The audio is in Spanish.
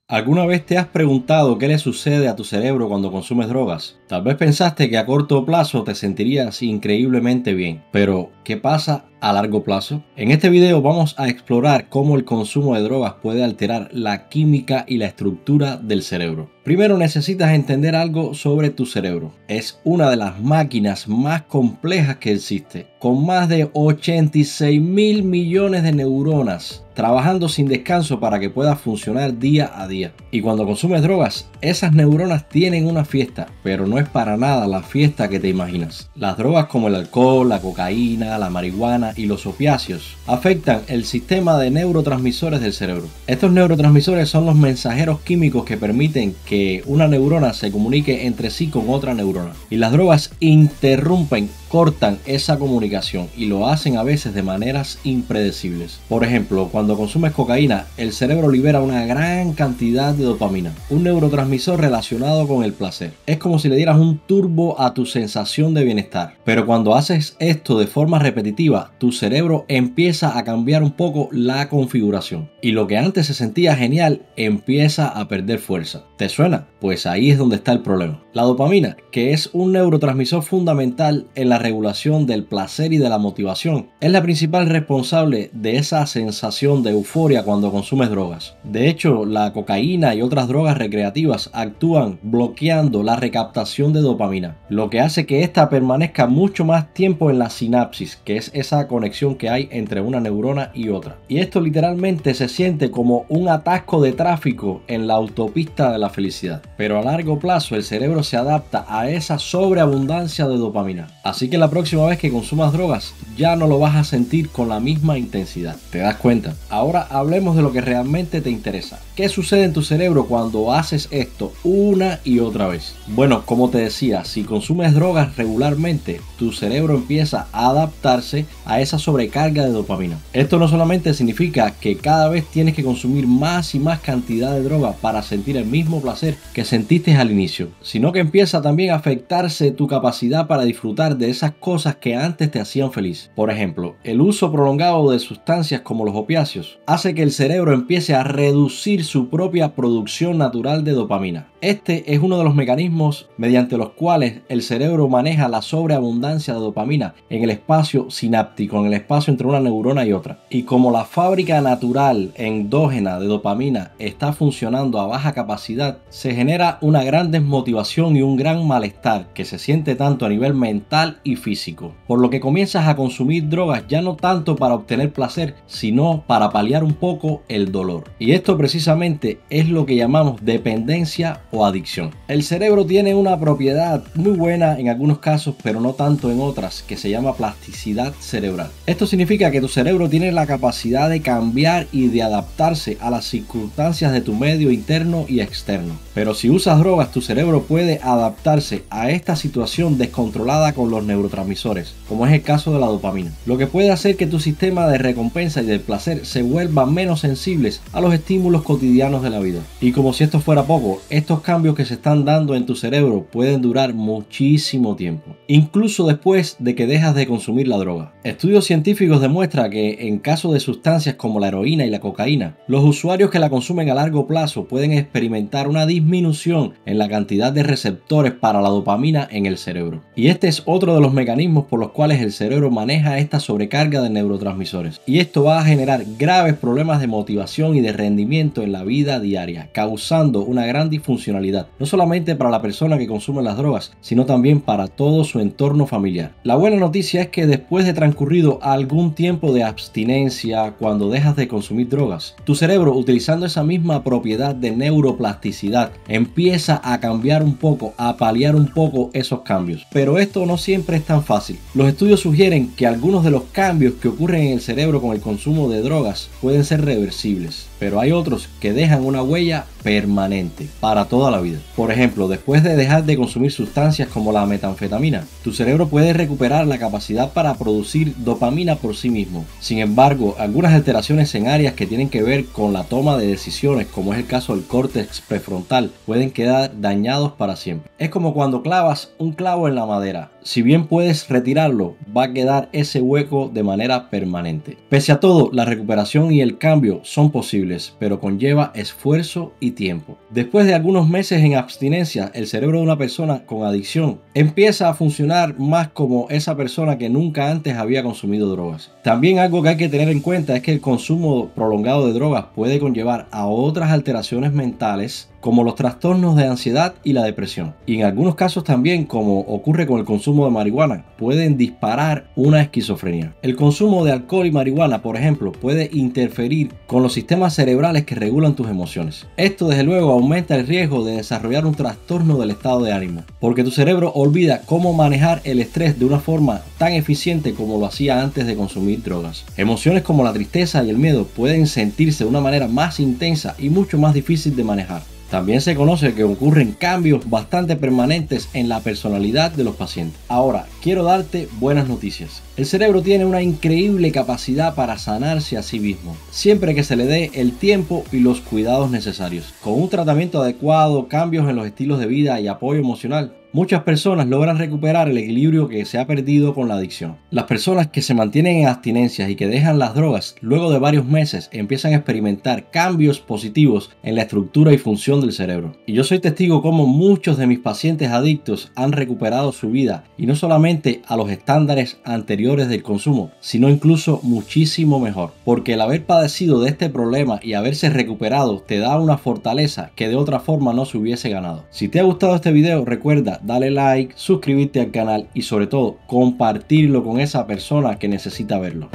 ¿Alguna vez te has preguntado qué le sucede a tu cerebro cuando consumes drogas? Tal vez pensaste que a corto plazo te sentirías increíblemente bien, pero ¿qué pasa a largo plazo? En este video vamos a explorar cómo el consumo de drogas puede alterar la química y la estructura del cerebro. Primero necesitas entender algo sobre tu cerebro. Es una de las máquinas más complejas que existe, con más de 86 mil millones de neuronas trabajando sin descanso para que pueda funcionar día a día. Y cuando consumes drogas, esas neuronas tienen una fiesta, pero no es para nada la fiesta que te imaginas. Las drogas como el alcohol, la cocaína, la marihuana y los opiáceos afectan el sistema de neurotransmisores del cerebro. Estos neurotransmisores son los mensajeros químicos que permiten que una neurona se comunique entre sí con otra neurona. Y las drogas cortan esa comunicación y lo hacen a veces de maneras impredecibles. Por ejemplo, cuando consumes cocaína, el cerebro libera una gran cantidad de dopamina, un neurotransmisor relacionado con el placer. Es como si le dieras un turbo a tu sensación de bienestar. Pero cuando haces esto de forma repetitiva, tu cerebro empieza a cambiar un poco la configuración. Y lo que antes se sentía genial empieza a perder fuerza. ¿Te suena? Pues ahí es donde está el problema. La dopamina, que es un neurotransmisor fundamental en la regulación del placer y de la motivación, es la principal responsable de esa sensación de euforia cuando consumes drogas. De hecho, la cocaína y otras drogas recreativas actúan bloqueando la recaptación de dopamina, lo que hace que ésta permanezca mucho más tiempo en la sinapsis, que es esa conexión que hay entre una neurona y otra. Y esto literalmente se siente como un atasco de tráfico en la autopista de la felicidad. Pero a largo plazo el cerebro se adapta a esa sobreabundancia de dopamina. Así que la próxima vez que consumas drogas ya no lo vas a sentir con la misma intensidad. ¿Te das cuenta? Ahora hablemos de lo que realmente te interesa. ¿Qué sucede en tu cerebro cuando haces esto una y otra vez? Bueno, como te decía, si consumes drogas regularmente, tu cerebro empieza a adaptarse a esa sobrecarga de dopamina. Esto no solamente significa que cada vez tienes que consumir más y más cantidad de droga para sentir el mismo placer que sentiste al inicio, sino que empieza también a afectarse tu capacidad para disfrutar de esas cosas que antes te hacían feliz. Por ejemplo, el uso prolongado de sustancias como los opiáceos hace que el cerebro empiece a reducir su propia producción natural de dopamina. Este es uno de los mecanismos mediante los cuales el cerebro maneja la sobreabundancia de dopamina en el espacio sináptico, en el espacio entre una neurona y otra. Y como la fábrica natural endógena de dopamina está funcionando a baja capacidad, se genera una gran desmotivación y un gran malestar que se siente tanto a nivel mental y físico. Por lo que comienzas a consumir drogas ya no tanto para obtener placer, sino para paliar un poco el dolor. Y esto precisamente es lo que llamamos dependencia o adicción. El cerebro tiene una propiedad muy buena en algunos casos, pero no tanto en otras, que se llama plasticidad cerebral. Esto significa que tu cerebro tiene la capacidad de cambiar y de adaptarse a las circunstancias de tu medio interno y externo. Pero si usas drogas, tu cerebro puede adaptarse a esta situación descontrolada con los neurotransmisores, como es el caso de la dopamina, lo que puede hacer que tu sistema de recompensa y del placer se vuelva menos sensibles a los estímulos cotidianos de la vida. Y como si esto fuera poco, estos cambios que se están dando en tu cerebro pueden durar muchísimo tiempo, incluso después de que dejas de consumir la droga. Estudios científicos demuestran que en caso de sustancias como la heroína y la cocaína, los usuarios que la consumen a largo plazo pueden experimentar una disminución en la cantidad de receptores para la dopamina en el cerebro. Y este es otro de los mecanismos por los cuales el cerebro maneja esta sobrecarga de neurotransmisores. Y esto va a generar graves problemas de motivación y de rendimiento en la vida diaria, causando una gran disfuncionalidad, no solamente para la persona que consume las drogas, sino también para todo su entorno familiar. La buena noticia es que después de transcurrido algún tiempo de abstinencia, cuando dejas de consumir drogas, tu cerebro, utilizando esa misma propiedad de neuroplasticidad, empieza a cambiar un poco, a paliar un poco esos cambios. Pero esto no siempre es tan fácil. Los estudios sugieren que algunos de los cambios que ocurren en el cerebro con el consumo de drogas pueden ser reversibles, pero hay otros que dejan una huella permanente para toda la vida. Por ejemplo, después de dejar de consumir sustancias como la metanfetamina, tu cerebro puede recuperar la capacidad para producir dopamina por sí mismo. Sin embargo, algunas alteraciones en áreas que tienen que ver con la toma de decisiones, como es el caso del córtex prefrontal, pueden quedar dañados para siempre. Es como cuando clavas un clavo en la madera. si bien puedes retirarlo, va a quedar ese hueco de manera permanente. Pese a todo, la recuperación y el cambio son posibles, pero conlleva esfuerzo y tiempo. Después de algunos meses en abstinencia, el cerebro de una persona con adicción empieza a funcionar más como esa persona que nunca antes había consumido drogas. También algo que hay que tener en cuenta es que el consumo prolongado de drogas puede conllevar a otras alteraciones mentales como los trastornos de ansiedad y la depresión. Y en algunos casos también, como ocurre con el consumo de marihuana, pueden disparar una esquizofrenia. El consumo de alcohol y marihuana, por ejemplo, puede interferir con los sistemas cerebrales que regulan tus emociones. Esto desde luego aumenta el riesgo de desarrollar un trastorno del estado de ánimo, porque tu cerebro olvida cómo manejar el estrés de una forma tan eficiente como lo hacía antes de consumir drogas. Emociones como la tristeza y el miedo pueden sentirse de una manera más intensa y mucho más difícil de manejar. También se conoce que ocurren cambios bastante permanentes en la personalidad de los pacientes. Ahora, quiero darte buenas noticias. El cerebro tiene una increíble capacidad para sanarse a sí mismo, siempre que se le dé el tiempo y los cuidados necesarios. Con un tratamiento adecuado, cambios en los estilos de vida y apoyo emocional, muchas personas logran recuperar el equilibrio que se ha perdido con la adicción. Las personas que se mantienen en abstinencia y que dejan las drogas, luego de varios meses empiezan a experimentar cambios positivos en la estructura y función del cerebro. Y yo soy testigo cómo muchos de mis pacientes adictos han recuperado su vida, y no solamente a los estándares anteriores del consumo, sino incluso muchísimo mejor. Porque el haber padecido de este problema y haberse recuperado te da una fortaleza que de otra forma no se hubiese ganado. Si te ha gustado este video, recuerda darle like, suscribirte al canal y sobre todo compartirlo con esa persona que necesita verlo.